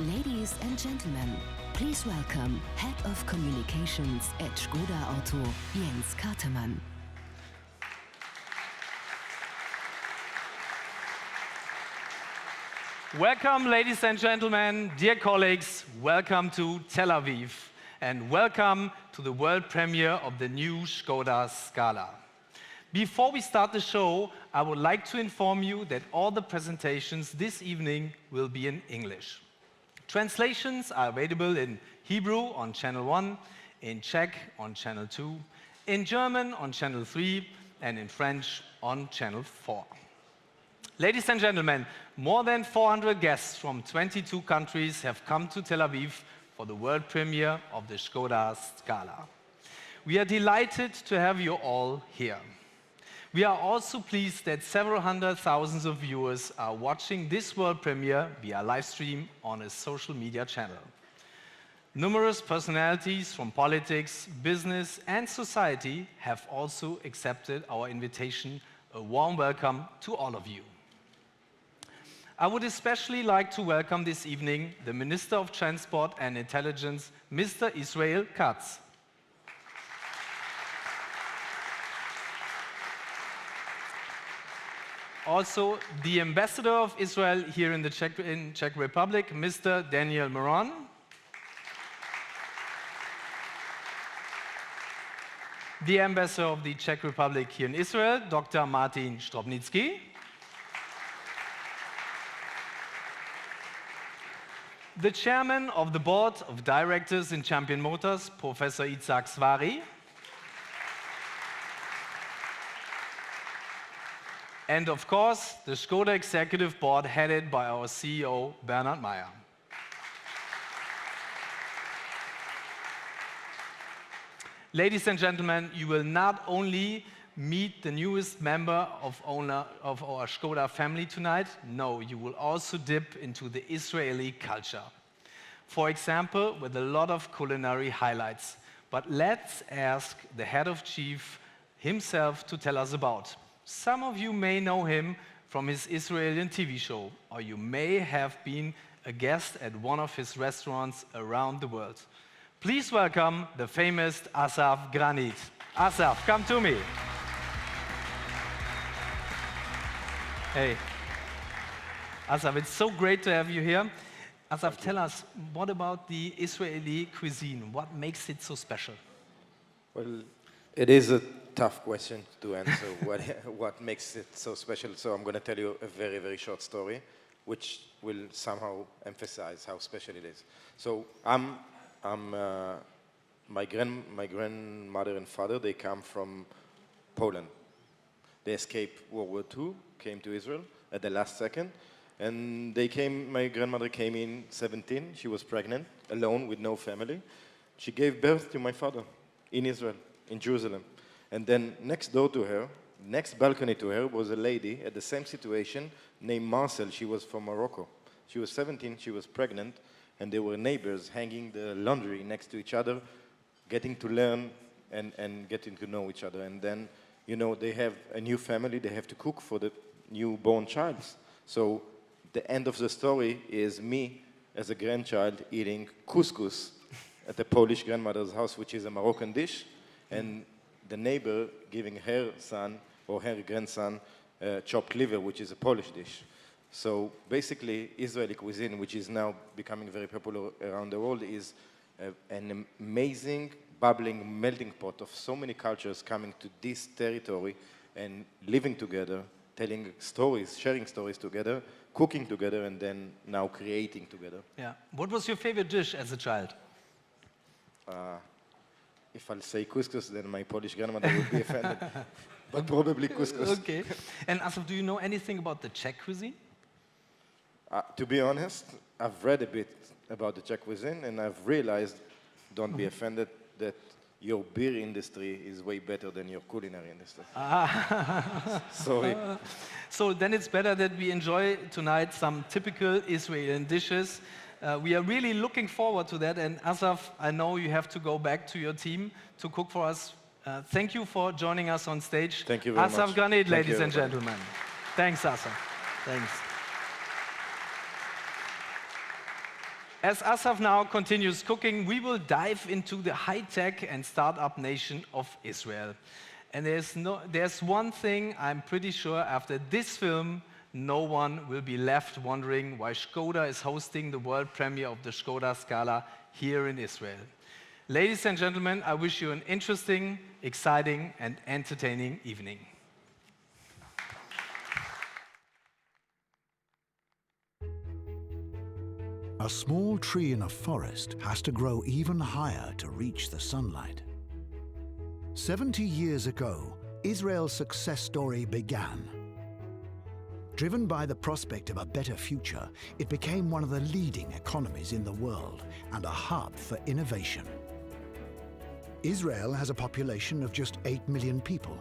Ladies and gentlemen, please welcome Head of Communications at Škoda Auto, Jens Kartemann. Welcome, ladies and gentlemen, dear colleagues, welcome to Tel Aviv, and welcome to the world premiere of the new Škoda Scala. Before we start the show, I would like to inform you that all the presentations this evening will be in English. Translations are available in Hebrew on Channel 1, in Czech on Channel 2, in German on Channel 3, and in French on Channel 4. Ladies and gentlemen, more than 400 guests from 22 countries have come to Tel Aviv for the world premiere of the Škoda Scala. We are delighted to have you all here. We are also pleased that several hundred thousands of viewers are watching this world premiere via live stream on a social media channel. Numerous personalities from politics, business, and society have also accepted our invitation. A warm welcome to all of you. I would especially like to welcome this evening the Minister of Transport and Intelligence, Mr. Israel Katz. Also, the Ambassador of Israel here in the Czech Republic, Mr. Daniel Moron. The Ambassador of the Czech Republic here in Israel, Dr. Martin Stropnický. The Chairman of the Board of Directors in Champion Motors, Professor Itzhak Svari. And of course, the Škoda Executive Board headed by our CEO, Bernhard Meyer. Ladies and gentlemen, you will not only meet the newest member of our Škoda family tonight, no, you will also dip into the Israeli culture. For example, with a lot of culinary highlights. But let's ask the head of chief himself to tell us about. Some of you may know him from his Israeli TV show, or you may have been a guest at one of his restaurants around the world. Please welcome the famous Asaf Granit. Asaf, come to me. Hey. Asaf, it's so great to have you here. Asaf, tell us, what about the Israeli cuisine? What makes it so special? Well, it is a tough question to answer, what makes it so special. So I'm going to tell you a very, very short story, which will somehow emphasize how special it is. So my grandmother and father, they come from Poland. They escaped World War II, came to Israel at the last second. And my grandmother came in 17, she was pregnant, alone with no family. She gave birth to my father in Israel, in Jerusalem. And then next door to her, next balcony to her, was a lady at the same situation named Marcel. She was from Morocco. She was 17, she was pregnant, and they were neighbors hanging the laundry next to each other, getting to learn and getting to know each other. And then, you know, they have a new family, they have to cook for the newborn child. So the end of the story is me, as a grandchild, eating couscous at the Polish grandmother's house, which is a Moroccan dish, and the neighbor giving her son or her grandson chopped liver, which is a Polish dish. So basically, Israeli cuisine, which is now becoming very popular around the world, is an amazing, bubbling melting pot of so many cultures coming to this territory and living together, telling stories, sharing stories together, cooking together, and then now creating together. Yeah. What was your favorite dish as a child? If I'll say couscous, then my Polish grandmother would be offended. But probably couscous. Okay. And Asaf, do you know anything about the Czech cuisine? To be honest, I've read a bit about the Czech cuisine, and I've realized, don't be offended, that your beer industry is way better than your culinary industry. Sorry. So then it's better that we enjoy tonight some typical Israeli dishes. We are really looking forward to that. And Asaf, I know you have to go back to your team to cook for us. Thank you for joining us on stage. Thank you very much. Asaf Granit, ladies and gentlemen. Thanks, Asaf. Thanks. As Asaf now continues cooking, we will dive into the high-tech and startup nation of Israel. And there's one thing I'm pretty sure after this film, no one will be left wondering why Skoda is hosting the world premiere of the Skoda Scala here in Israel. Ladies and gentlemen, I wish you an interesting, exciting, and entertaining evening. A small tree in a forest has to grow even higher to reach the sunlight. 70 years ago, Israel's success story began. Driven by the prospect of a better future, it became one of the leading economies in the world and a hub for innovation. Israel has a population of just 8 million people.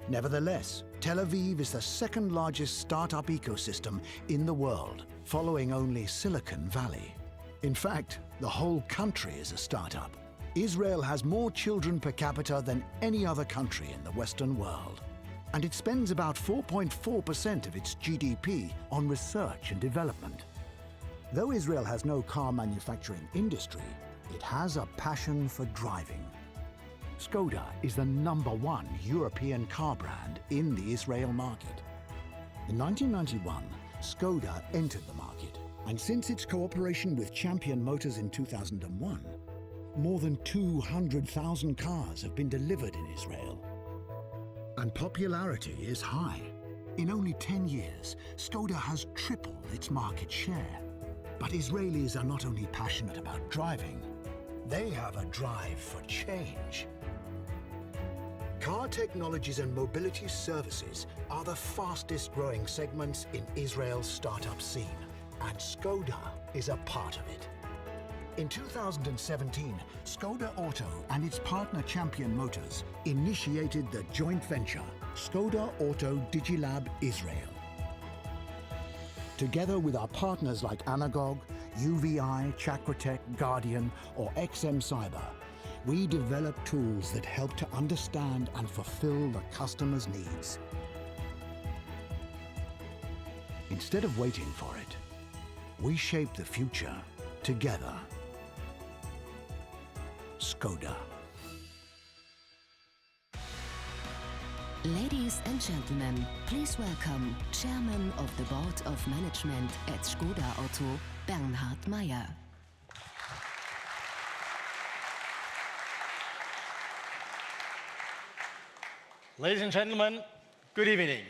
Nevertheless, Tel Aviv is the second largest startup ecosystem in the world, following only Silicon Valley. In fact, the whole country is a startup. Israel has more children per capita than any other country in the Western world. And it spends about 4.4% of its GDP on research and development. Though Israel has no car manufacturing industry, it has a passion for driving. Skoda is the #1 European car brand in the Israel market. In 1991, Skoda entered the market, and since its cooperation with Champion Motors in 2001, more than 200,000 cars have been delivered in Israel. And popularity is high. In only 10 years, Skoda has tripled its market share. But Israelis are not only passionate about driving, they have a drive for change. Car technologies and mobility services are the fastest growing segments in Israel's startup scene, and Skoda is a part of it. In 2017, Skoda Auto and its partner Champion Motors initiated the joint venture Skoda Auto Digilab Israel. Together with our partners like Anagog, UVI, Chakratech, Guardian, or XM Cyber, we develop tools that help to understand and fulfill the customer's needs. Instead of waiting for it, we shape the future together. Skoda. Ladies and gentlemen, please welcome Chairman of the Board of Management at Skoda Auto, Bernhard Meyer. Ladies and gentlemen, good evening.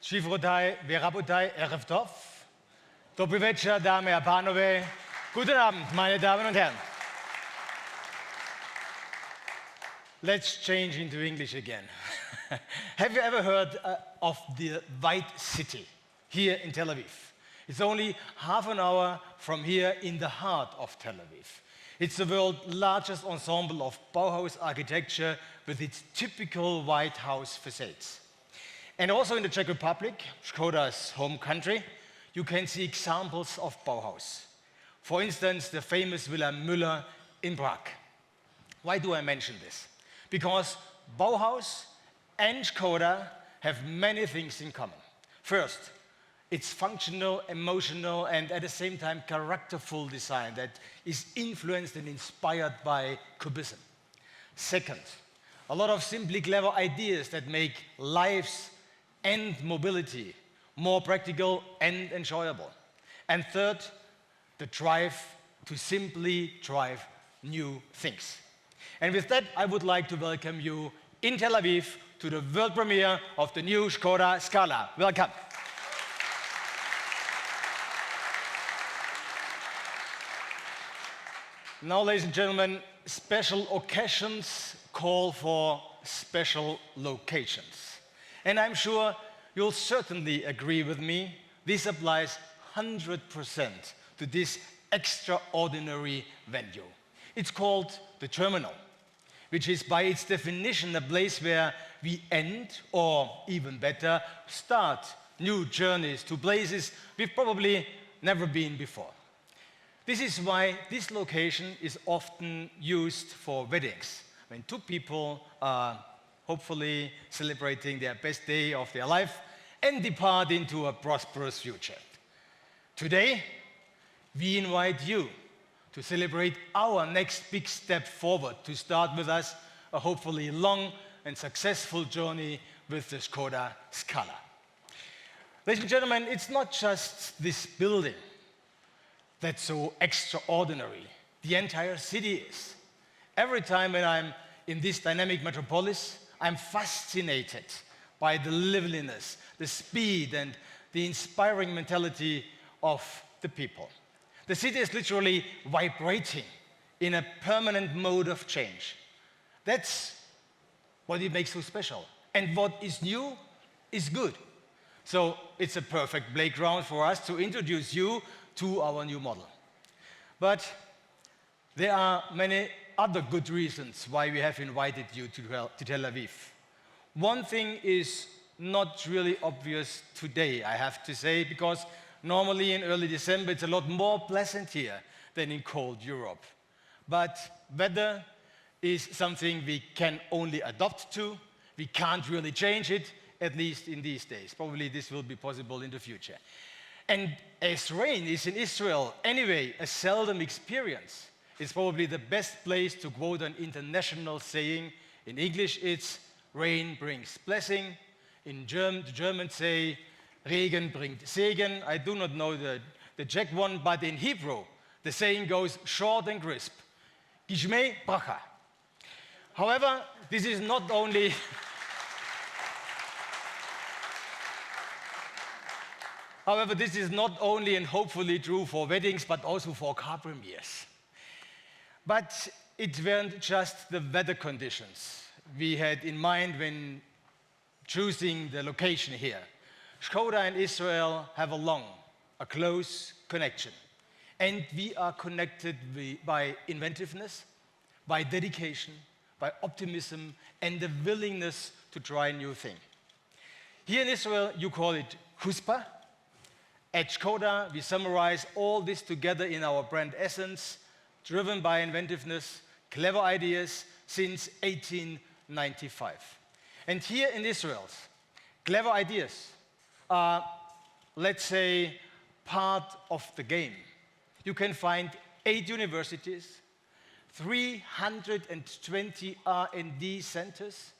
Čivrotaj, Verabotaj, Erev Tov. Dobry wieczór, dámy a pánové. Guten Abend, meine Damen und Herren. Let's change into English again. Have you ever heard of the White City here in Tel Aviv? It's only half an hour from here in the heart of Tel Aviv. It's the world's largest ensemble of Bauhaus architecture with its typical White House facades. And also in the Czech Republic, Škoda's home country, you can see examples of Bauhaus. For instance, the famous Villa Müller in Prague. Why do I mention this? Because Bauhaus and Škoda have many things in common. First, it's functional, emotional, and at the same time characterful design that is influenced and inspired by Cubism. Second, a lot of simply clever ideas that make lives and mobility more practical and enjoyable. And third, the drive to simply drive new things. And with that, I would like to welcome you in Tel Aviv to the world premiere of the new Skoda Scala. Welcome. Now, ladies and gentlemen, special occasions call for special locations. And I'm sure you'll certainly agree with me, this applies 100% to this extraordinary venue. It's called the terminal, which is by its definition a place where we end, or even better, start new journeys to places we've probably never been before. This is why this location is often used for weddings, when two people are hopefully celebrating their best day of their life and depart into a prosperous future. Today, we invite you to celebrate our next big step forward, to start with us a hopefully long and successful journey with the Skoda Scala. Ladies and gentlemen, it's not just this building that's so extraordinary. The entire city is. Every time when I'm in this dynamic metropolis, I'm fascinated by the liveliness, the speed, and the inspiring mentality of the people. The city is literally vibrating in a permanent mode of change. That's what it makes so special. And what is new is good. So it's a perfect playground for us to introduce you to our new model. But there are many other good reasons why we have invited you to Tel Aviv. One thing is not really obvious today, I have to say, because normally in early December it's a lot more pleasant here than in cold Europe. But weather is something we can only adapt to. We can't really change it, at least in these days. Probably this will be possible in the future. And as rain is in Israel anyway a seldom experience, it's probably the best place to quote an international saying. In English it's rain brings blessing. In German, the Germans say Regen bringt Segen. I do not know the Czech one, but in Hebrew the saying goes short and crisp. Gishmei bracha. However, this is not only and hopefully true for weddings, but also for car premieres. But it weren't just the weather conditions we had in mind when choosing the location here. Skoda and Israel have a close connection. And we are connected by inventiveness, by dedication, by optimism, and the willingness to try new things. Here in Israel, you call it chutzpah. At Skoda, we summarize all this together in our brand essence, driven by inventiveness, clever ideas since 1895. And here in Israel, clever ideas are, let's say, part of the game. You can find 8 universities, 320 R&D centers,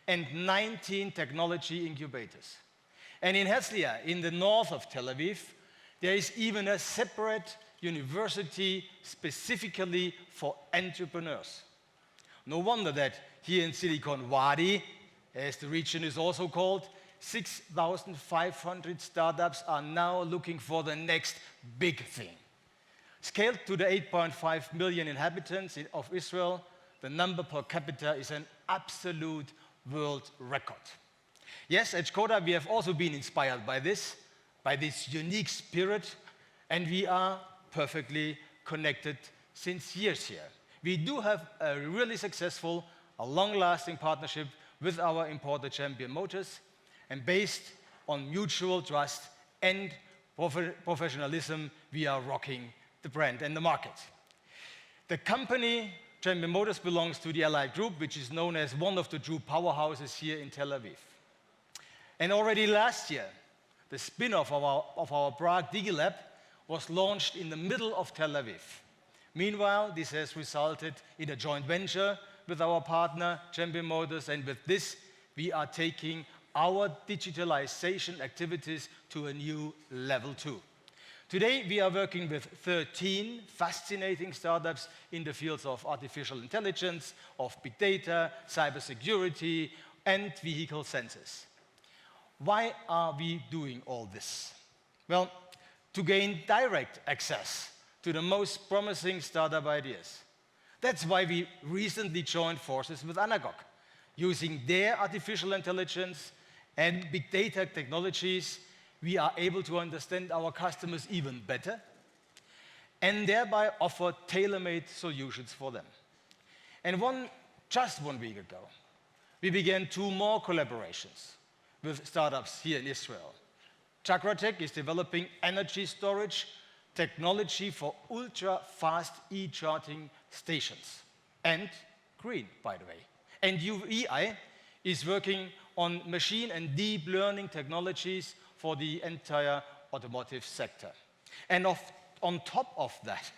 and 19 technology incubators. And in Herzliya, in the north of Tel Aviv, there is even a separate university specifically for entrepreneurs. No wonder that here in Silicon Valley, as the region is also called, 6,500 startups are now looking for the next big thing. Scaled to the 8.5 million inhabitants of Israel, the number per capita is an absolute world record. Yes, at Skoda we have also been inspired by this unique spirit, and we are perfectly connected since years here. We do have a really successful, a long-lasting partnership with our importer Champion Motors, and based on mutual trust and professionalism, we are rocking the brand and the market. The company Champion Motors belongs to the Allied Group, which is known as one of the true powerhouses here in Tel Aviv. And already last year, the spin-off of our Prague DigiLab was launched in the middle of Tel Aviv. Meanwhile, this has resulted in a joint venture with our partner, Champion Motors, and with this, we are taking our digitalization activities to a new level too. Today, we are working with 13 fascinating startups in the fields of artificial intelligence, of big data, cybersecurity, and vehicle sensors. Why are we doing all this? Well, to gain direct access to the most promising startup ideas. That's why we recently joined forces with Anagog. Using their artificial intelligence and big data technologies, we are able to understand our customers even better and thereby offer tailor-made solutions for them. And just 1 week ago, we began 2 more collaborations with startups here in Israel. Chakratech is developing energy storage technology for ultra-fast e-charging stations. And green, by the way. And UEI is working on machine and deep learning technologies for the entire automotive sector. And on top of that,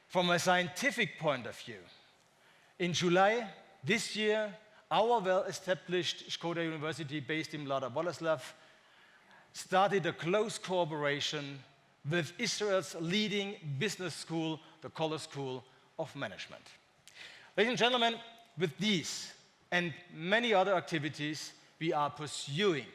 from a scientific point of view, in July this year, our well-established Skoda University based in Mladá Boleslav started a close cooperation with Israel's leading business school, the College School of Management. Ladies and gentlemen, with these and many other activities, we are pursuing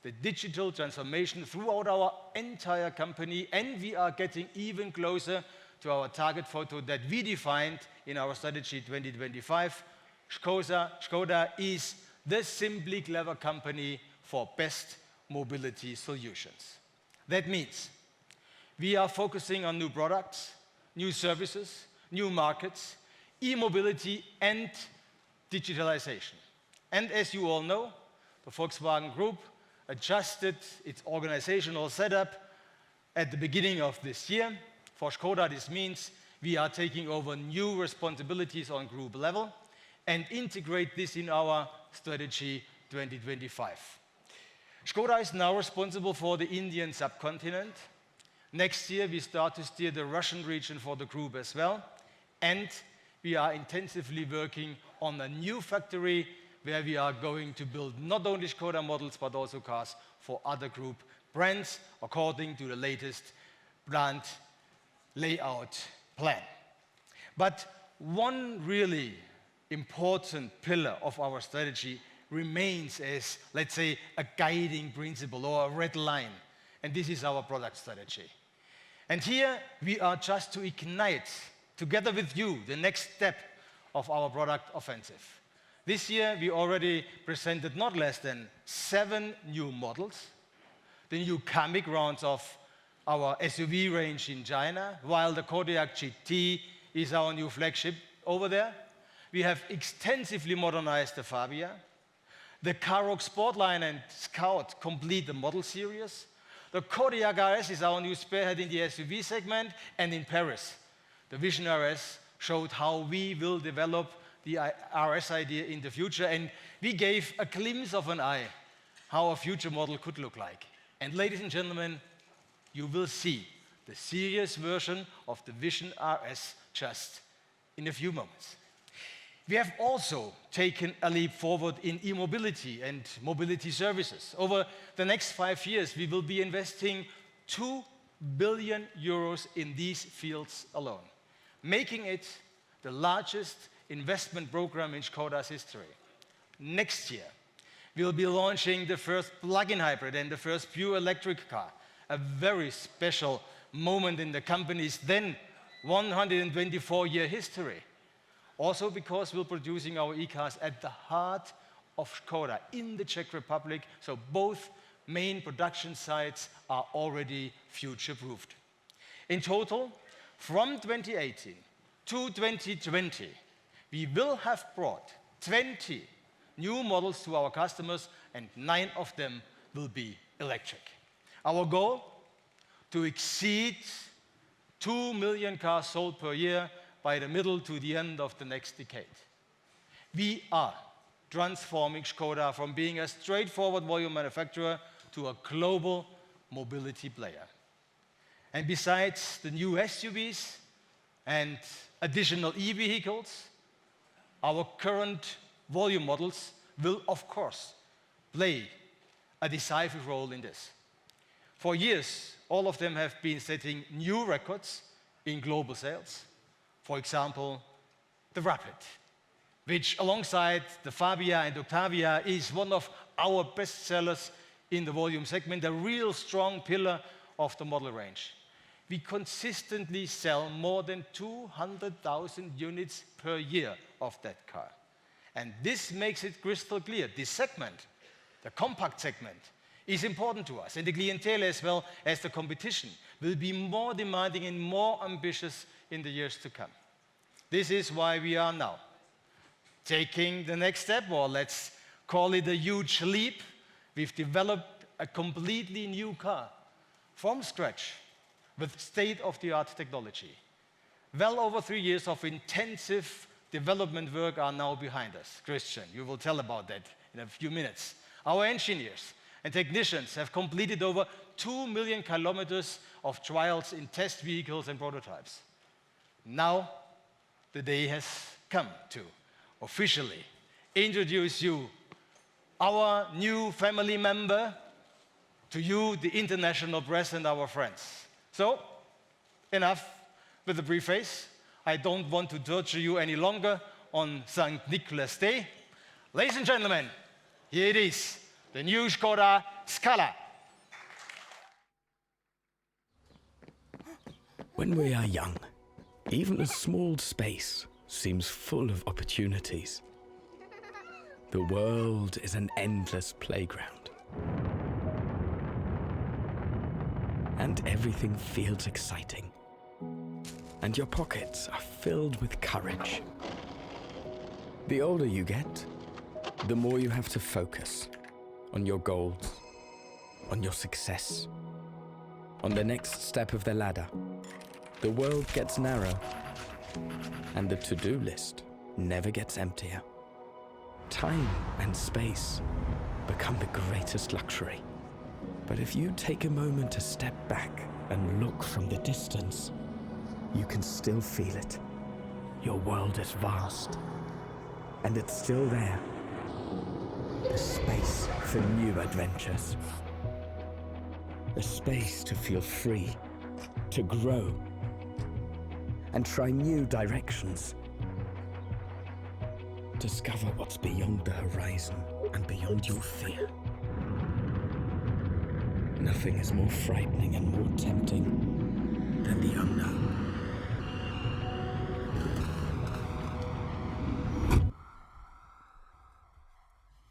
the digital transformation throughout our entire company, and we are getting even closer to our target photo that we defined in our strategy 2025. Škoda is the simply clever company for best mobility solutions. That means we are focusing on new products, new services, new markets, e-mobility and digitalization. And as you all know, the Volkswagen Group adjusted its organizational setup at the beginning of this year. For Škoda, this means we are taking over new responsibilities on group level and integrate this in our strategy 2025. Škoda is now responsible for the Indian subcontinent. Next year, we start to steer the Russian region for the group as well. And we are intensively working on a new factory where we are going to build not only Škoda models, but also cars for other group brands according to the latest plant layout plan. But one really important pillar of our strategy remains as, let's say, a guiding principle or a red line, and this is our product strategy. And here we are just to ignite, together with you, the next step of our product offensive. This year we already presented not less than 7 new models, the new Kamiq rounds of our SUV range in China, while the Kodiaq GT is our new flagship over there. We have extensively modernized the Fabia. The Karoq Sportline and Scout complete the model series. The Kodiaq RS is our new spearhead in the SUV segment, and in Paris, the Vision RS showed how we will develop the RS idea in the future, and we gave a glimpse of an eye how a future model could look like. And ladies and gentlemen, you will see the serious version of the Vision RS just in a few moments. We have also taken a leap forward in e-mobility and mobility services. Over the next 5 years, we will be investing 2 billion euros in these fields alone, making it the largest investment program in Škoda's history. Next year, we will be launching the first plug-in hybrid and the first pure electric car, a very special moment in the company's then 124-year history. Also because we're producing our e-cars at the heart of Škoda in the Czech Republic, so both main production sites are already future-proofed. In total, from 2018 to 2020, we will have brought 20 new models to our customers, and 9 of them will be electric. Our goal? To exceed 2 million cars sold per year by the middle to the end of the next decade. We are transforming Škoda from being a straightforward volume manufacturer to a global mobility player. And besides the new SUVs and additional e-vehicles, our current volume models will, of course, play a decisive role in this. For years, all of them have been setting new records in global sales. For example, the Rapid, which alongside the Fabia and Octavia is one of our best sellers in the volume segment, a real strong pillar of the model range. We consistently sell more than 200,000 units per year of that car. And this makes it crystal clear. This segment, the compact segment, is important to us. And the clientele, as well as the competition, will be more demanding and more ambitious in the years to come. This is why we are now taking the next step, or let's call it a huge leap. We've developed a completely new car from scratch with state-of-the-art technology. Well over 3 years of intensive development work are now behind us. Christian, you will tell about that in a few minutes. Our engineers and technicians have completed over 2 million kilometers of trials in test vehicles and prototypes. Now, the day has come to officially introduce you, our new family member, to you, the international press and our friends. So, enough with the preface. I don't want to torture you any longer on St. Nicholas Day. Ladies and gentlemen, here it is, the new Skoda Scala. When we are young, even a small space seems full of opportunities. The world is an endless playground. And everything feels exciting. And your pockets are filled with courage. The older you get, the more you have to focus on your goals, on your success, on the next step of the ladder. The world gets narrow, and the to-do list never gets emptier. Time and space become the greatest luxury. But if you take a moment to step back and look from the distance, you can still feel it. Your world is vast, and it's still there. The space for new adventures. A space to feel free, to grow, and try new directions. Discover what's beyond the horizon and beyond your fear. Nothing is more frightening and more tempting than the unknown.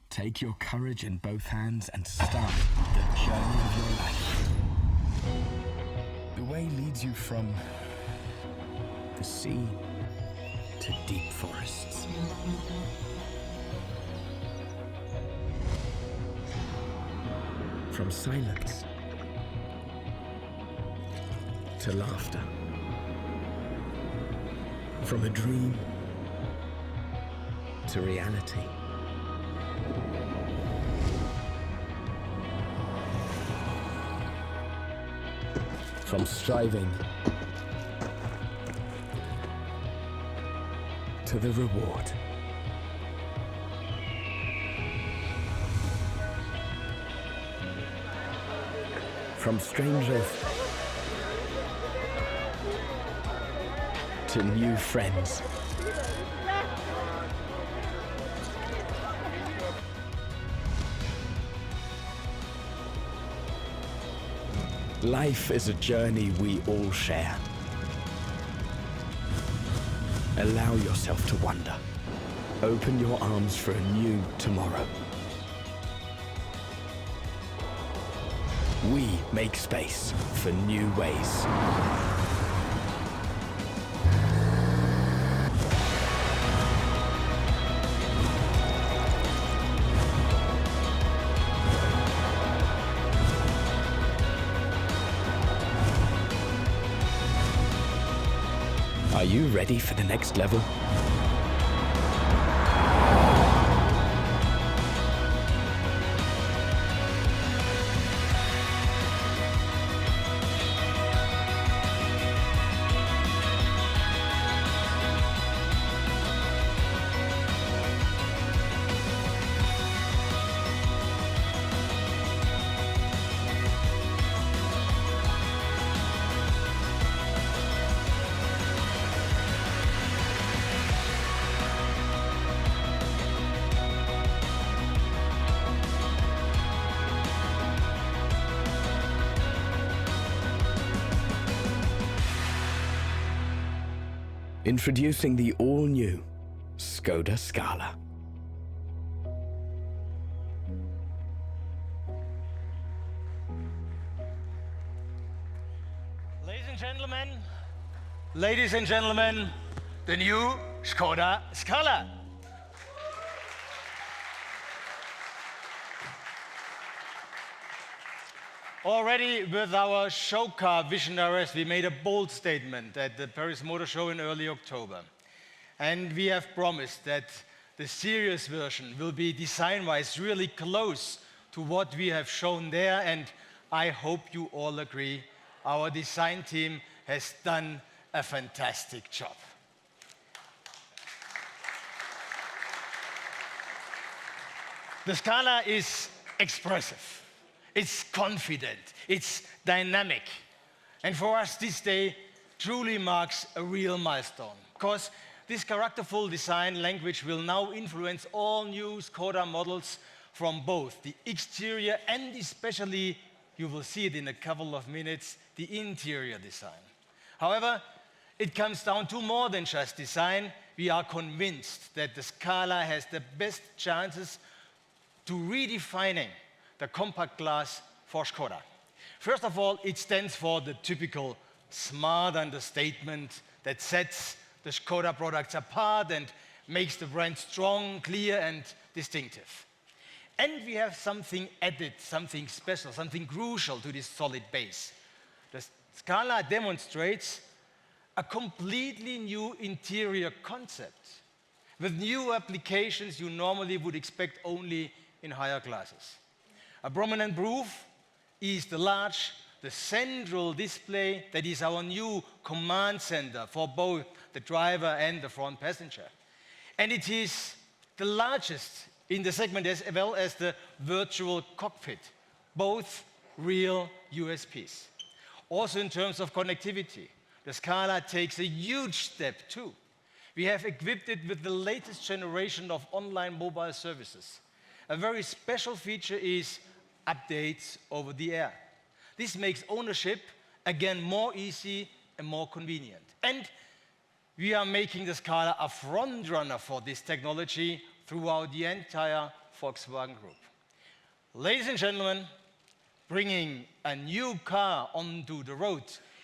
Take your courage in both hands and start the journey of your life. The way leads you from the sea to deep forests. From silence to laughter. From a dream to reality. From striving to the reward. From strangers to new friends. Life is a journey we all share. Allow yourself to wander. Open your arms for a new tomorrow. We make space for new ways. Are you ready for the next level? Introducing the all-new Skoda Scala. Ladies and gentlemen, the new Skoda Scala. Already with our show car visionaries, we made a bold statement at the Paris Motor Show in early October. And we have promised that the serious version will be design-wise really close to what we have shown there, and I hope you all agree, our design team has done a fantastic job. The Scala is expressive, it's confident, it's dynamic. And for us, this day truly marks a real milestone, because this characterful design language will now influence all new Skoda models from both the exterior and especially, you will see it in a couple of minutes, the interior design. However, it comes down to more than just design. We are convinced that the Scala has the best chances to redefining the compact class for Skoda. First of all, it stands for the typical smart understatement that sets the Skoda products apart and makes the brand strong, clear, and distinctive. And we have something added, something special, something crucial to this solid base. The Scala demonstrates a completely new interior concept with new applications you normally would expect only in higher classes. A prominent proof is the central display that is our new command center for both the driver and the front passenger. And it is the largest in the segment as well as the virtual cockpit, both real USPs. Also in terms of connectivity, the Scala takes a huge step too. We have equipped it with the latest generation of online mobile services. A very special feature is updates over the air. This makes ownership, again, more easy and more convenient. And we are making the Scala a front runner for this technology throughout the entire Volkswagen Group. Ladies and gentlemen, bringing a new car onto the road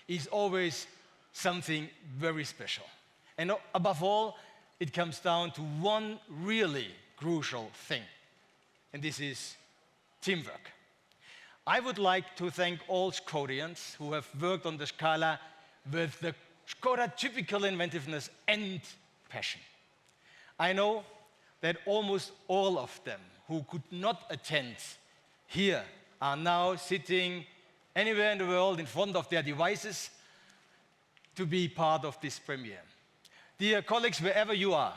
is always something very special. And above all, it comes down to one really crucial thing, and this is teamwork. I would like to thank all Škodians who have worked on the Scala with the Škoda typical inventiveness and passion. I know that almost all of them who could not attend here are now sitting anywhere in the world in front of their devices to be part of this premiere. Dear colleagues, wherever you are,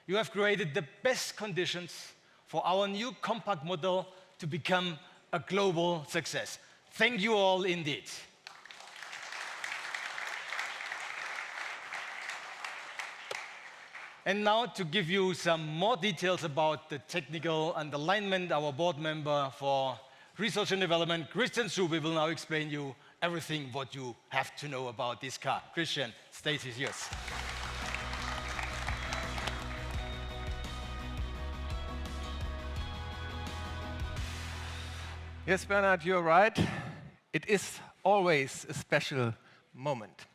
you have created the best conditions for our new compact model to become a global success. Thank you all indeed. And now to give you some more details about the technical and alignment, our board member for research and development, Christian Schube, will now explain you everything what you have to know about this car. Christian, stage is yours. Yes, Bernhard, you're right. It is always a special moment.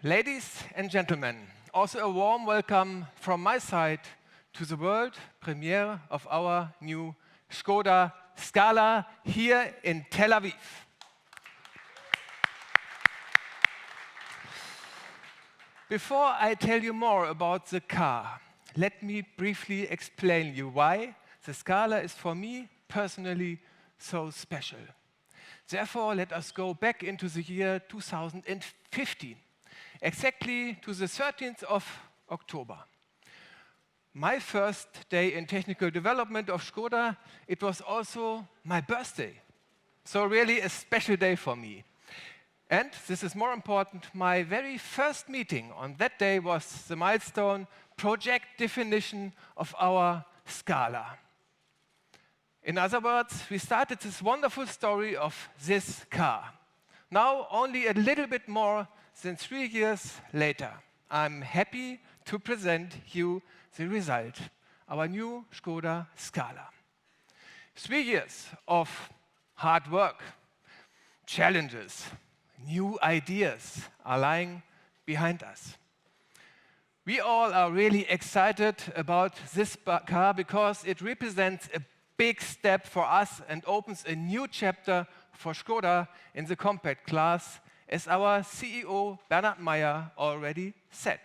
Ladies and gentlemen, also a warm welcome from my side to the world premiere of our new Skoda Scala here in Tel Aviv. Before I tell you more about the car, let me briefly explain you why the Scala is for me personally so special. Therefore, let us go back into the year 2015, exactly to the 13th of October. My first day in technical development of Škoda, it was also my birthday. So really a special day for me. And this is more important, my very first meeting on that day was the milestone project definition of our Scala. In other words, we started this wonderful story of this car. Now, only a little bit more than 3 years later, I'm happy to present you the result, our new Skoda Scala. 3 years of hard work, challenges, new ideas are lying behind us. We all are really excited about this car because it represents a big step for us and opens a new chapter for Škoda in the compact class, as our CEO Bernhard Meyer already said.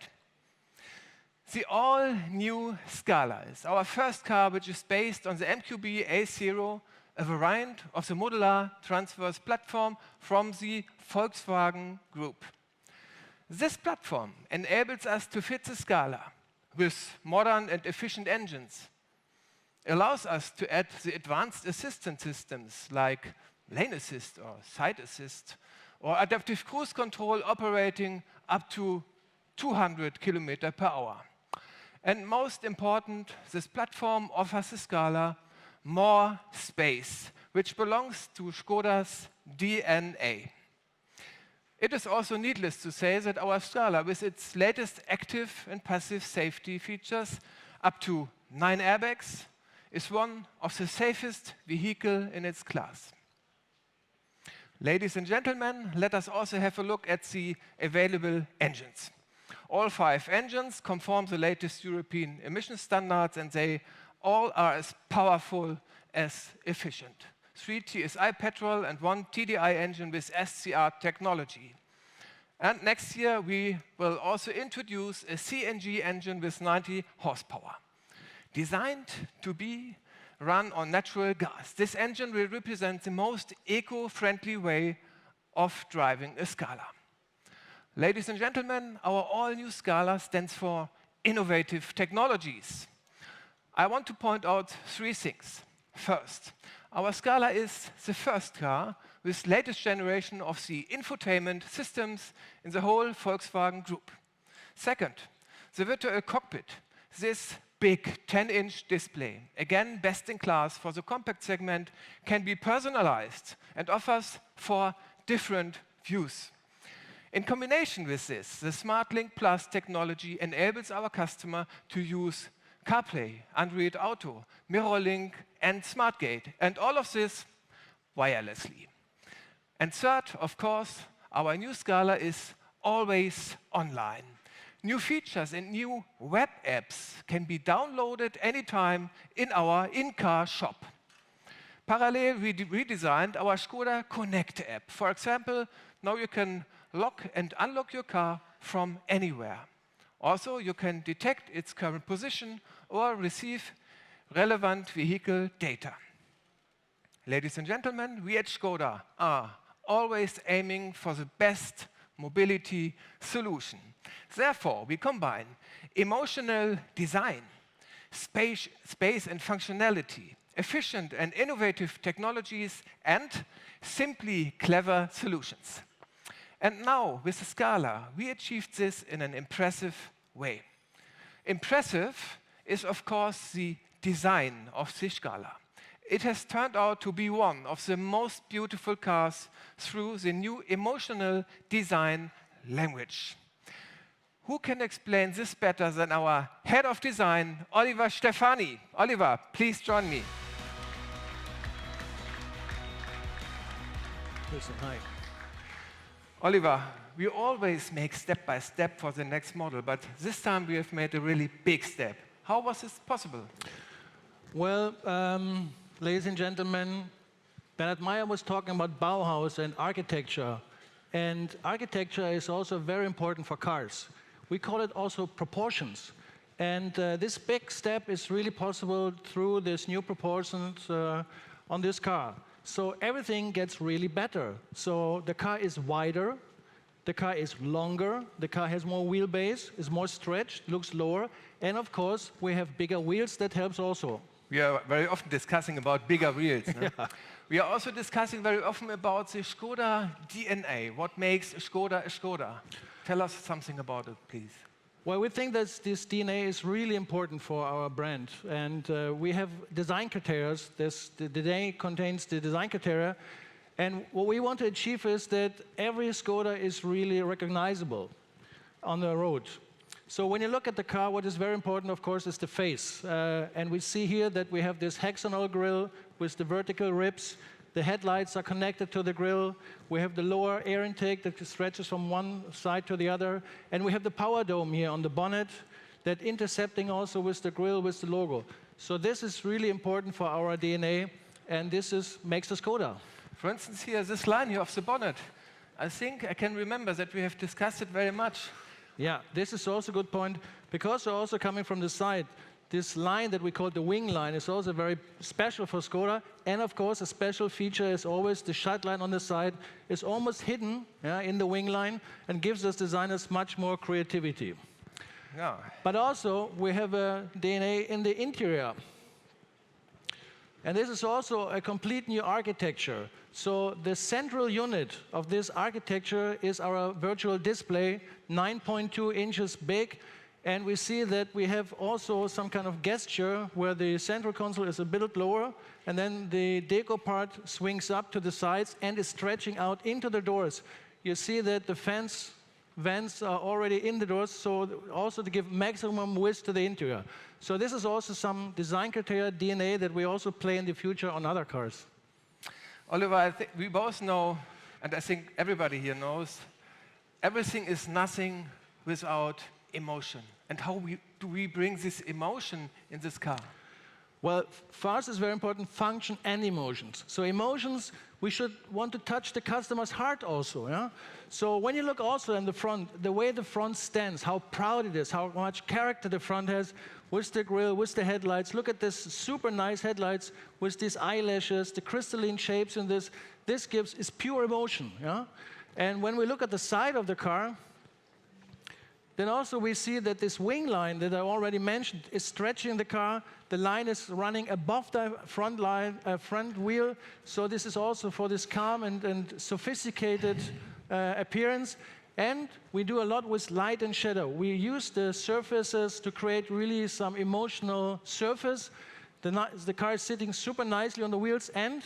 The all-new Scala is our first car which is based on the MQB A0 a variant of the modular transverse platform from the Volkswagen Group. This platform enables us to fit the Scala with modern and efficient engines, allows us to add the advanced assistance systems like lane assist or side assist, or adaptive cruise control operating up to 200 km per hour. And most important, this platform offers the Scala more space, which belongs to Škoda's DNA. It is also needless to say that our Scala, with its latest active and passive safety features, up to 9 airbags, is one of the safest vehicles in its class. Ladies and gentlemen, let us also have a look at the available engines. All 5 engines conform the latest European emission standards, and they all are as powerful as efficient. 3 TSI petrol and 1 TDI engine with SCR technology. And next year we will also introduce a CNG engine with 90 horsepower. Designed to be run on natural gas, this engine will represent the most eco-friendly way of driving a Scala. Ladies and gentlemen, our all-new Scala stands for innovative technologies. I want to point out 3 things. First, our Scala is the first car with latest generation of the infotainment systems in the whole Volkswagen Group. Second, the virtual cockpit, this big 10-inch display, again best in class for the compact segment, can be personalized and offers 4 different views. In combination with this, the SmartLink Plus technology enables our customer to use CarPlay, Android Auto, MirrorLink, and SmartGate, and all of this wirelessly. And third, of course, our new Scala is always online. New features and new web apps can be downloaded anytime in our in-car shop. Parallel, we redesigned our Škoda Connect app. For example, now you can lock and unlock your car from anywhere. Also, you can detect its current position or receive relevant vehicle data. Ladies and gentlemen, we at Škoda are always aiming for the best mobility solution. Therefore, we combine emotional design, space and functionality, efficient and innovative technologies, and simply clever solutions. And now, with the Scala, we achieved this in an impressive way. Impressive is, of course, the design of the Scala. It has turned out to be one of the most beautiful cars through the new emotional design language. Who can explain this better than our head of design, Oliver Stefani? Oliver, please join me. Listen, hi. Oliver, we always make step by step for the next model, but this time we have made a really big step. How was this possible? Well, ladies and gentlemen, Bernhard Meyer was talking about Bauhaus and architecture. And architecture is also very important for cars. We call it also proportions. And this big step is really possible through this new proportions on this car. So everything gets really better. So the car is wider, the car is longer, the car has more wheelbase, is more stretched, looks lower, and of course we have bigger wheels. That helps also. We are very often discussing about bigger wheels. No? Yeah. We are also discussing very often about the Škoda DNA. What makes Škoda a Škoda? Tell us something about it, please. Well, we think that this DNA is really important for our brand. And we have design criteria. The DNA contains the design criteria. And what we want to achieve is that every Škoda is really recognizable on the road. So when you look at the car, what is very important, of course, is the face. And we see here that we have this hexagonal grille with the vertical ribs. The headlights are connected to the grille. We have the lower air intake that stretches from one side to the other. And we have the power dome here on the bonnet that intercepting also with the grille with the logo. So this is really important for our DNA, and this makes us Škoda. For instance, here, this line here of the bonnet. I think I can remember that we have discussed it very much. Yeah, this is also a good point, because we're also coming from the side. this line that we call the wing line is also very special for Skoda. And of course, a special feature is always the shut line on the side is almost hidden in the wing line and gives us designers much more creativity. Yeah. But also, we have a DNA in the interior. And this is also a complete new architecture. So the central unit of this architecture is our virtual display, 9.2 inches big. And we see that we have also some kind of gesture where the central console is a bit lower, and then the deco part swings up to the sides and is stretching out into the doors. You see that the vents are already in the doors, so also to give maximum width to the interior. So this is also some design criteria, DNA, that we also play in the future on other cars. Oliver, I think we both know, and I think everybody here knows, everything is nothing without emotion. And how do we bring this emotion in this car? Well, for us it's very important, function and emotions. So emotions, we should want to touch the customer's heart also. Yeah? So when you look also in the front, the way the front stands, how proud it is, how much character the front has, with the grille, with the headlights. Look at this super nice headlights with these eyelashes, the crystalline shapes in this. This is pure emotion. Yeah? And when we look at the side of the car, then also we see that this wing line that I already mentioned is stretching the car. The line is running above the front wheel. So this is also for this calm and sophisticated appearance. And we do a lot with light and shadow. We use the surfaces to create really some emotional surface. The car is sitting super nicely on the wheels, and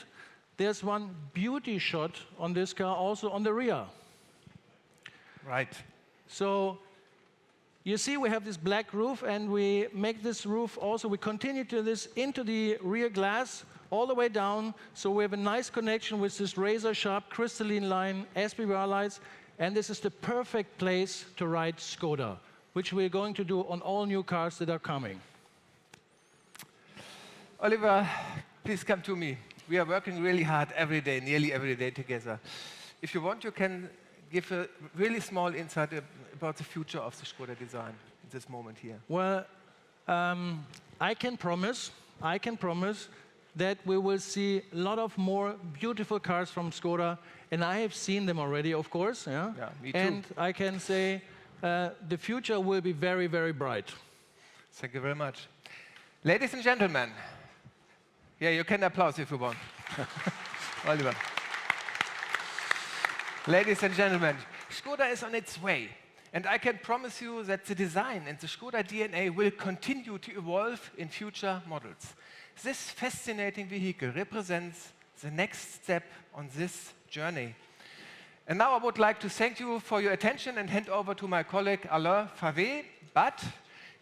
there's one beauty shot on this car also on the rear. Right. So you see we have this black roof, and we make this roof also, we continue to this into the rear glass all the way down. So we have a nice connection with this razor sharp crystalline line, SPR lights, and this is the perfect place to ride Skoda, which we're going to do on all new cars that are coming. Oliver, please come to me. We are working really hard every day, nearly every day together. If you want, you can give a really small insight about the future of the Skoda design in this moment here. Well, I can promise that we will see a lot of more beautiful cars from Skoda, and I have seen them already, of course. Yeah, me too. And I can say the future will be very, very bright. Thank you very much. Ladies and gentlemen, yeah, you can applaud if you want. Oliver. Ladies and gentlemen, Skoda is on its way. And I can promise you that the design and the Skoda DNA will continue to evolve in future models. This fascinating vehicle represents the next step on this journey. And now I would like to thank you for your attention and hand over to my colleague Alain Favé. But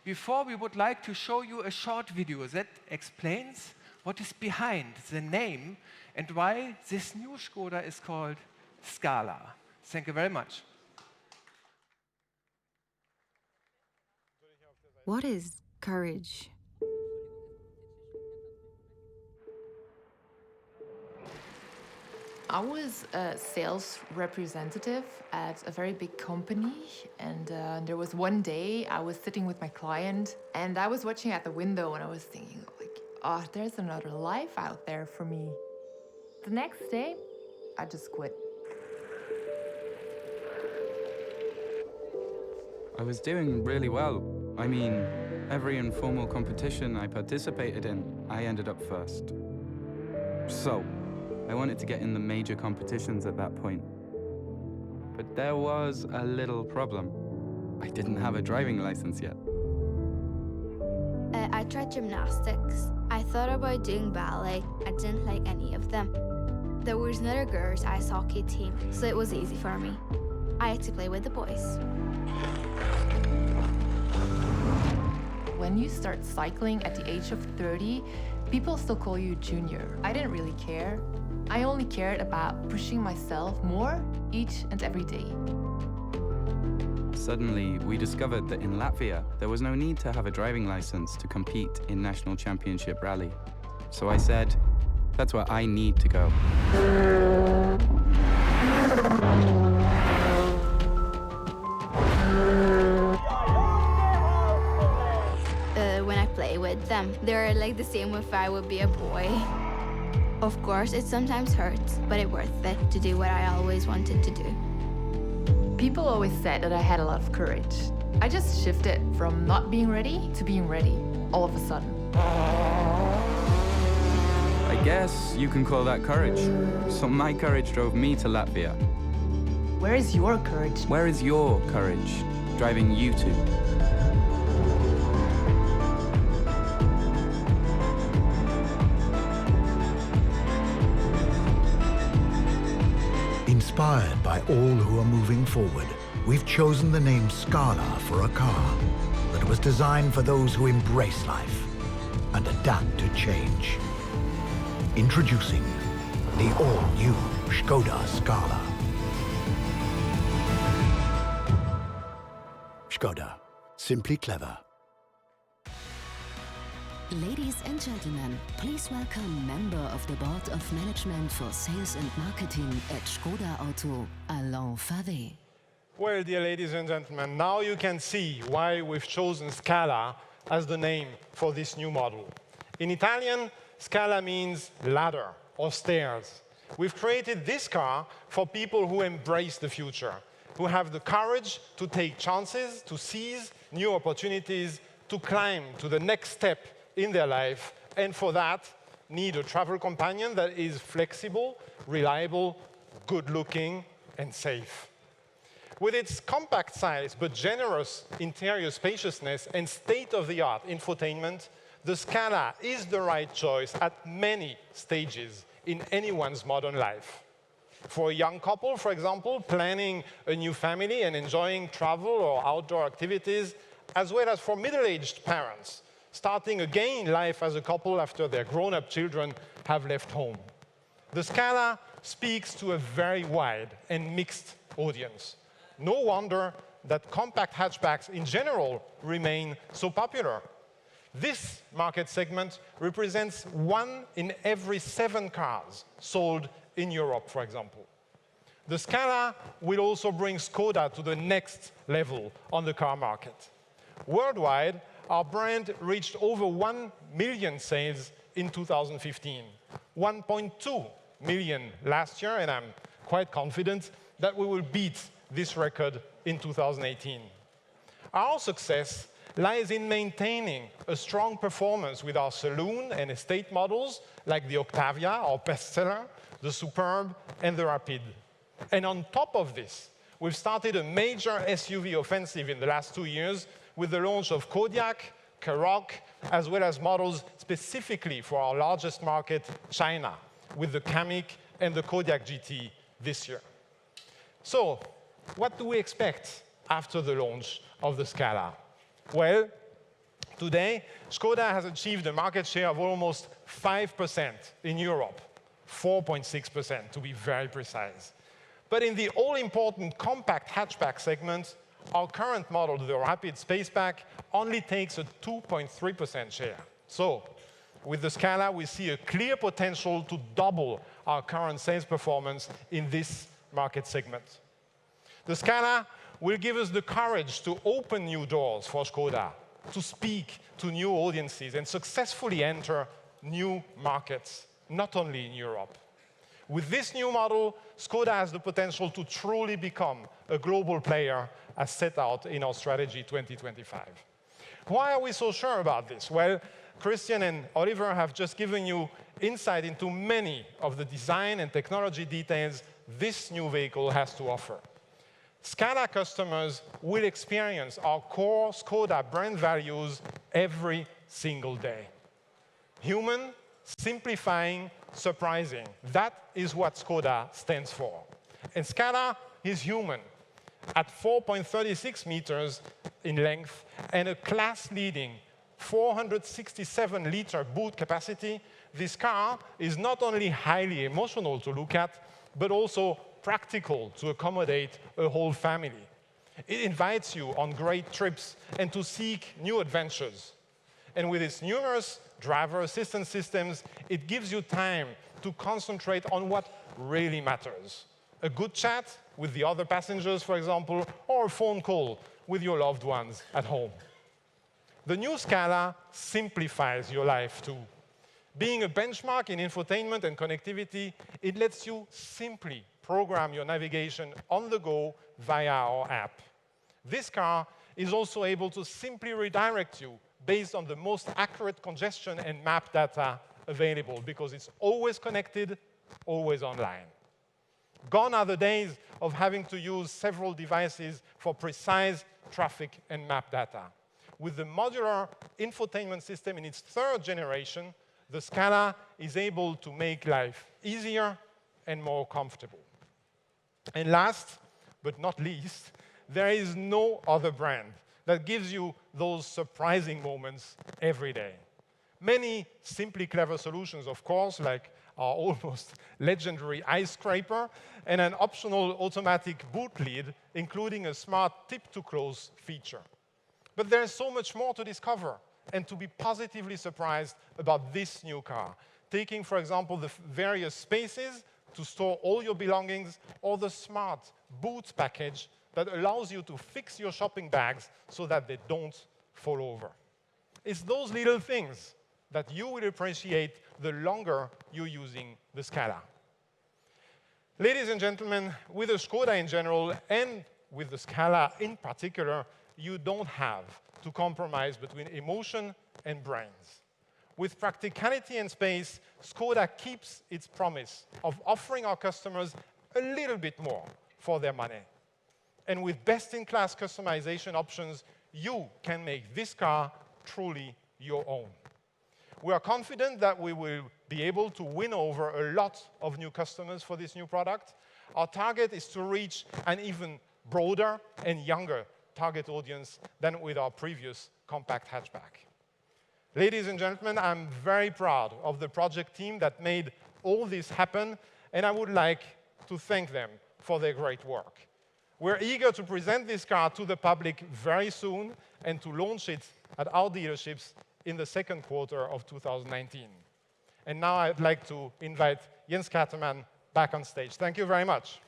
before, we would like to show you a short video that explains what is behind the name and why this new Skoda is called Scala. Thank you very much. What is courage? I was a sales representative at a very big company, and there was one day I was sitting with my client, and I was watching at the window, and I was thinking, like, oh, there's another life out there for me. The next day, I just quit. I was doing really well. I mean, every informal competition I participated in, I ended up first. So, I wanted to get in the major competitions at that point. But there was a little problem. I didn't have a driving license yet. I tried gymnastics. I thought about doing ballet. I didn't like any of them. There was another girls' ice hockey team, so it was easy for me. I had to play with the boys. When you start cycling at the age of 30, people still call you junior. I didn't really care. I only cared about pushing myself more each and every day. Suddenly, we discovered that in Latvia, there was no need to have a driving license to compete in National Championship Rally. So I said, that's where I need to go. When I play with them. They're like the same if I would be a boy. Of course, it sometimes hurts, but it's worth it to do what I always wanted to do. People always said that I had a lot of courage. I just shifted from not being ready to being ready all of a sudden. I guess you can call that courage. So my courage drove me to Latvia. Where is your courage? Where is your courage driving you to? Inspired by all who are moving forward, we've chosen the name Scala for a car that was designed for those who embrace life and adapt to change. Introducing the all-new Škoda Scala. Škoda, simply clever. Ladies and gentlemen, please welcome Member of the Board of Management for Sales and Marketing at Skoda Auto, Alain Favet. Well, dear ladies and gentlemen, now you can see why we've chosen Scala as the name for this new model. In Italian, Scala means ladder or stairs. We've created this car for people who embrace the future, who have the courage to take chances, to seize new opportunities, to climb to the next step in their life, and for that, need a travel companion that is flexible, reliable, good-looking, and safe. With its compact size but generous interior spaciousness and state-of-the-art infotainment, the Scala is the right choice at many stages in anyone's modern life. For a young couple, for example, planning a new family and enjoying travel or outdoor activities, as well as for middle-aged parents, starting again life as a couple after their grown-up children have left home. The Scala speaks to a very wide and mixed audience. No wonder that compact hatchbacks in general remain so popular. This market segment represents 1 in every 7 cars sold in Europe, for example. The Scala will also bring Skoda to the next level on the car market. Worldwide, our brand reached over 1 million sales in 2015, 1.2 million last year, and I'm quite confident that we will beat this record in 2018. Our success lies in maintaining a strong performance with our saloon and estate models like the Octavia, our bestseller, the Superb, and the Rapid. And on top of this, we've started a major SUV offensive in the last 2 years with the launch of Kodiaq, Karoq, as well as models specifically for our largest market, China, with the Kamiq and the Kodiaq GT this year. So, what do we expect after the launch of the Scala? Well, today, Skoda has achieved a market share of almost 5% in Europe, 4.6% to be very precise. But in the all-important compact hatchback segment, our current model, the Rapid Spaceback, only takes a 2.3% share. So, with the Scala, we see a clear potential to double our current sales performance in this market segment. The Scala will give us the courage to open new doors for Skoda, to speak to new audiences and successfully enter new markets, not only in Europe. With this new model, Skoda has the potential to truly become a global player as set out in our strategy 2025. Why are we so sure about this? Well, Christian and Oliver have just given you insight into many of the design and technology details this new vehicle has to offer. Scala customers will experience our core Skoda brand values every single day. Human, simplifying, surprising. That is what Skoda stands for. And Scala is human. At 4.36 meters in length and a class-leading 467-liter boot capacity, this car is not only highly emotional to look at, but also practical to accommodate a whole family. It invites you on great trips and to seek new adventures. And with its numerous driver assistance systems, it gives you time to concentrate on what really matters. A good chat with the other passengers, for example, or a phone call with your loved ones at home. The new Scala simplifies your life too. Being a benchmark in infotainment and connectivity, it lets you simply program your navigation on the go via our app. This car is also able to simply redirect you based on the most accurate congestion and map data available because it's always connected, always online. Gone are the days of having to use several devices for precise traffic and map data. With the modular infotainment system in its third generation, the Scala is able to make life easier and more comfortable. And last but not least, there is no other brand that gives you those surprising moments every day. Many simply clever solutions, of course, like our almost legendary ice scraper and an optional automatic boot lid, including a smart tip-to-close feature. But there's so much more to discover and to be positively surprised about this new car. Taking, for example, the various spaces to store all your belongings, or the smart boots package that allows you to fix your shopping bags so that they don't fall over. It's those little things that you will appreciate the longer you're using the Scala. Ladies and gentlemen, with the Skoda in general and with the Scala in particular, you don't have to compromise between emotion and brains. With practicality and space, Skoda keeps its promise of offering our customers a little bit more for their money. And with best-in-class customization options, you can make this car truly your own. We are confident that we will be able to win over a lot of new customers for this new product. Our target is to reach an even broader and younger target audience than with our previous compact hatchback. Ladies and gentlemen, I'm very proud of the project team that made all this happen, and I would like to thank them for their great work. We're eager to present this car to the public very soon and to launch it at our dealerships in the second quarter of 2019. And now I'd like to invite Jens Kattermann back on stage. Thank you very much.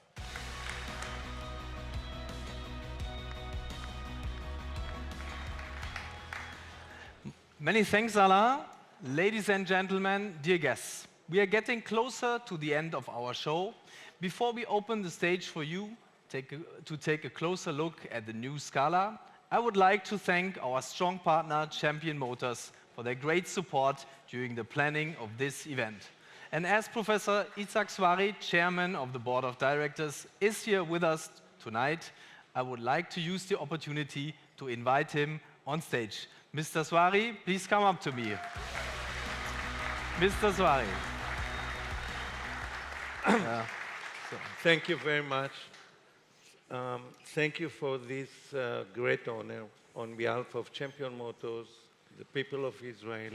Many thanks, Alain. Ladies and gentlemen, dear guests, we are getting closer to the end of our show. Before we open the stage for you to take a closer look at the new Scala, I would like to thank our strong partner, Champion Motors, for their great support during the planning of this event. And as Professor Itzhak Swari, Chairman of the Board of Directors, is here with us tonight, I would like to use the opportunity to invite him on stage. Mr. Swari, please come up to me. Mr. Swari. Thank you very much. Thank you for this great honor on behalf of Champion Motors, the people of Israel.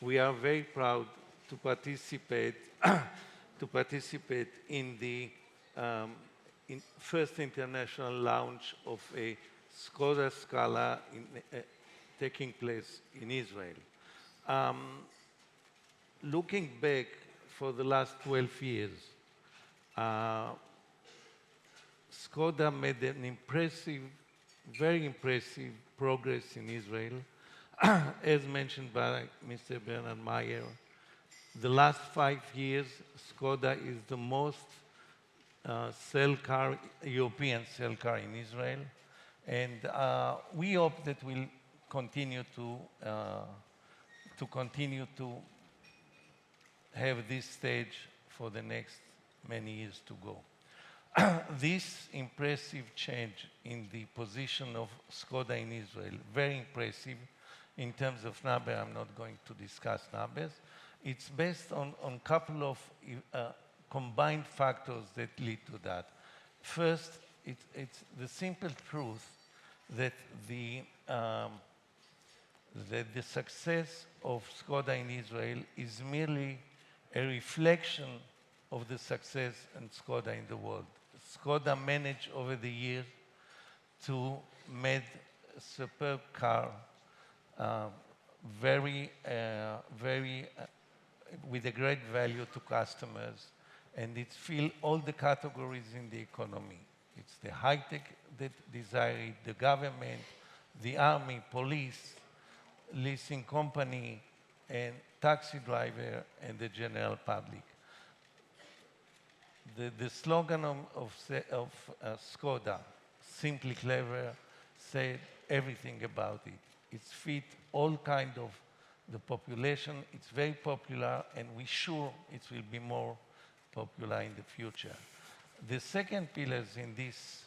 We are very proud to participate in the first international launch of a Skoda Scala taking place in Israel. Looking back for the last 12 years, Skoda made an impressive, very impressive progress in Israel. As mentioned by Mr. Bernard Meyer, the last 5 years, Skoda is the most European sell car in Israel. And we hope that we'll continue to have this stage for the next many years to go. This impressive change in the position of Skoda in Israel, very impressive in terms of numbers. I'm not going to discuss numbers. It's based on a couple of combined factors that lead to that. First, it's the simple truth that the success of Skoda in Israel is merely a reflection of the success in Skoda in the world. Skoda managed over the years to make a superb car, with a great value to customers, and it fills all the categories in the economy. It's the high-tech that desire it, the government, the army, police, leasing company, and taxi driver, and the general public. The slogan of Skoda, simply clever, said everything about it. It's fit all kind of the population. It's very popular, and we're sure it will be more popular in the future. The second pillar in this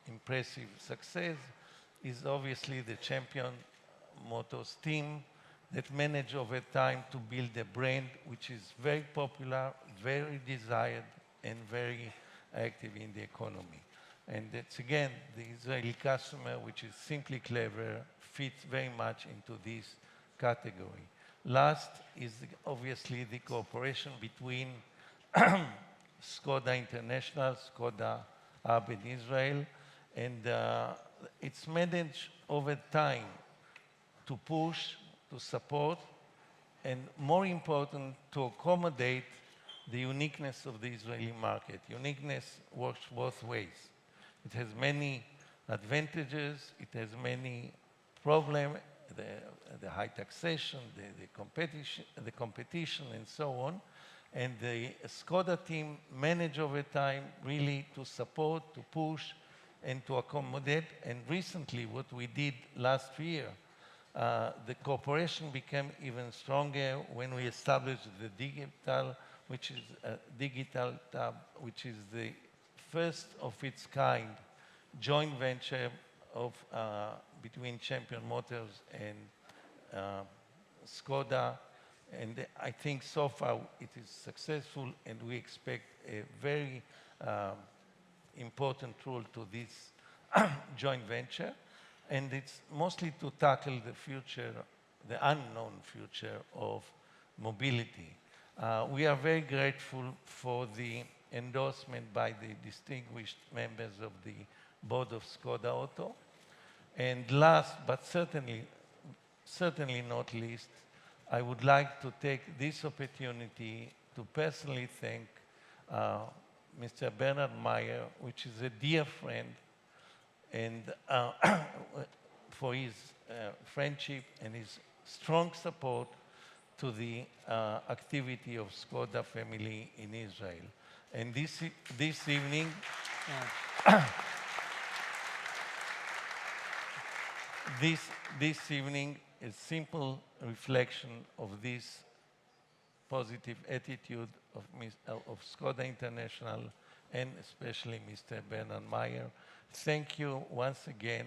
impressive success is obviously the Champion Motors team that managed over time to build a brand which is very popular, very desired, and very active in the economy. And that's again, the Israeli customer, which is simply clever, fits very much into this category. Last is obviously the cooperation between Skoda International, Skoda Hub in Israel, and it's managed over time to push, to support, and more important, to accommodate the uniqueness of the Israeli market. Uniqueness works both ways. It has many advantages, it has many problems, the high taxation, the competition, and so on. And the Skoda team managed over time really to support, to push, and to accommodate. And recently, what we did last year, the cooperation became even stronger when we established the digital tab, which is the first of its kind joint venture between Champion Motors and Skoda. And I think so far it is successful, and we expect a very important role to this joint venture. And it's mostly to tackle the future, the unknown future of mobility. We are very grateful for the endorsement by the distinguished members of the board of Skoda Auto. And last, but certainly not least, I would like to take this opportunity to personally thank Mr. Bernard Meyer, which is a dear friend, and for his friendship and his strong support to the activity of Skoda family in Israel. And this evening, this evening, a simple reflection of this positive attitude of Skoda International, and especially Mr. Bernard Meyer. Thank you once again.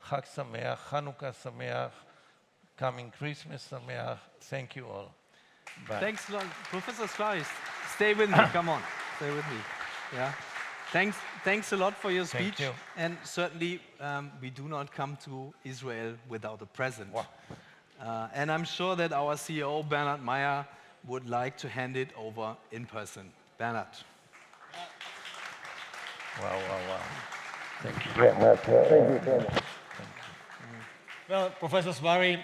Chag Sameach, Chanukah Sameach, coming Christmas Sameach. Thank you all. Bye. Thanks a lot. Professor Schleis, stay with me, come on, stay with me. Yeah. Thanks a lot for your speech. Thank you. And certainly, we do not come to Israel without a present. Wow. And I'm sure that our CEO, Bernard Meyer, would like to hand it over in person. Bernard. Wow. Thank you. Thank you. Well, Professor Swari,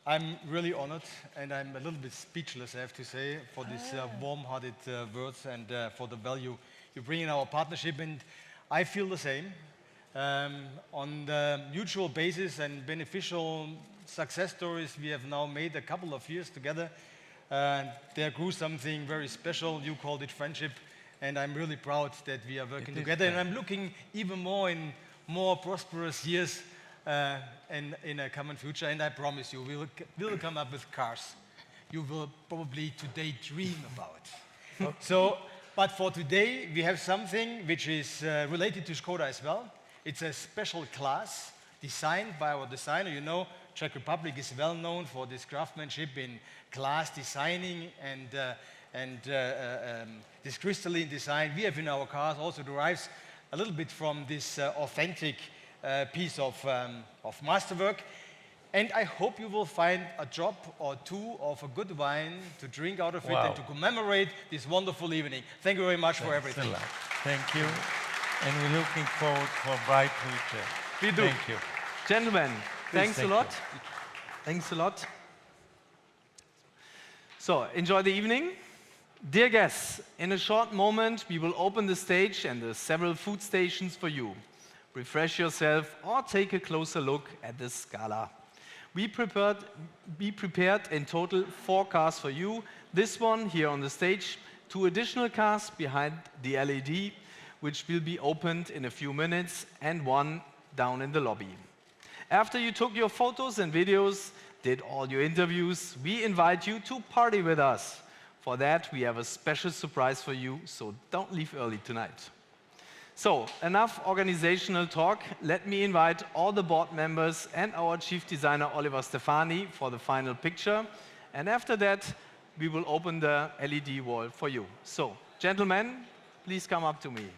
I'm really honored, and I'm a little bit speechless, I have to say, for these warm-hearted words and for the value you bring in our partnership. And I feel the same. On the mutual basis and beneficial success stories we have now made a couple of years together, there grew something very special. You called it friendship, and I'm really proud that we are working together. And I'm looking even more in more prosperous years in a common future. And I promise you, we will come up with cars you will probably today dream about. But for today, we have something which is related to Skoda as well. It's a special class designed by our designer. You know, Czech Republic is well known for this craftsmanship in glass designing and this crystalline design we have in our cars also derives a little bit from this authentic piece of masterwork. And I hope you will find a drop or two of a good wine to drink out of it and to commemorate this wonderful evening. Thank you very much for everything. Thank you. And we're looking forward for a bright future. We do. Thank you. Gentlemen, thanks a lot. Thanks a lot. So, enjoy the evening. Dear guests, in a short moment, we will open the stage and the several food stations for you. refresh yourself, or take a closer look at the Scala. We prepared in total 4 cars for you. This one here on the stage, 2 additional cars behind the LED, which will be opened in a few minutes, and 1 down in the lobby. After you took your photos and videos, did all your interviews, we invite you to party with us. For that, we have a special surprise for you, so don't leave early tonight. So, enough organizational talk. Let me invite all the board members and our chief designer, Oliver Stefani, for the final picture. And after that, we will open the LED wall for you. So, gentlemen, please come up to me.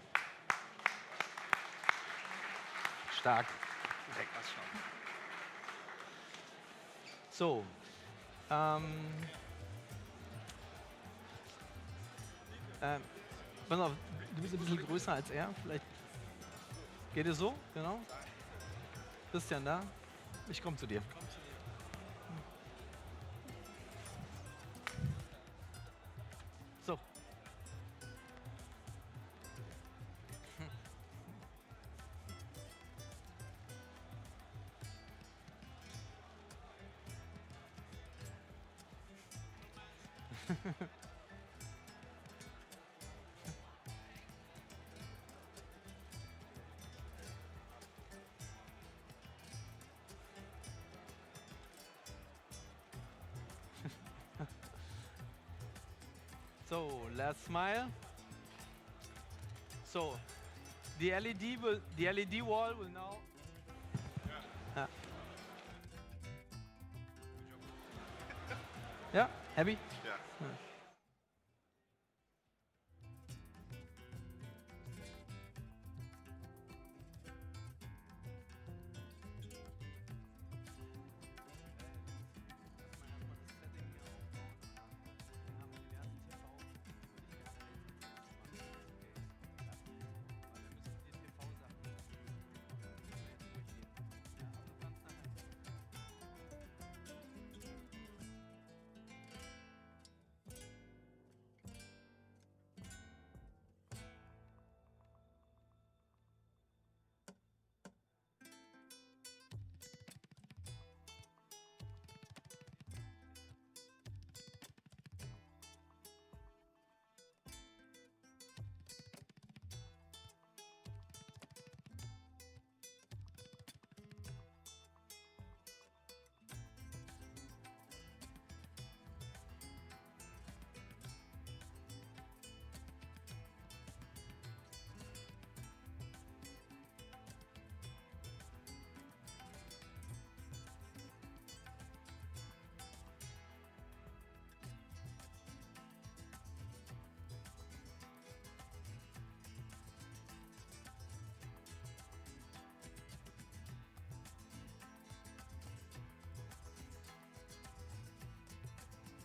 Stark. So, pass auf, du bist ein bisschen größer als er. Vielleicht geht es so, genau. Christian da. Ich komme zu dir. So. So, last smile. So, the LED wall will now. Yeah. Yeah, happy? Yeah.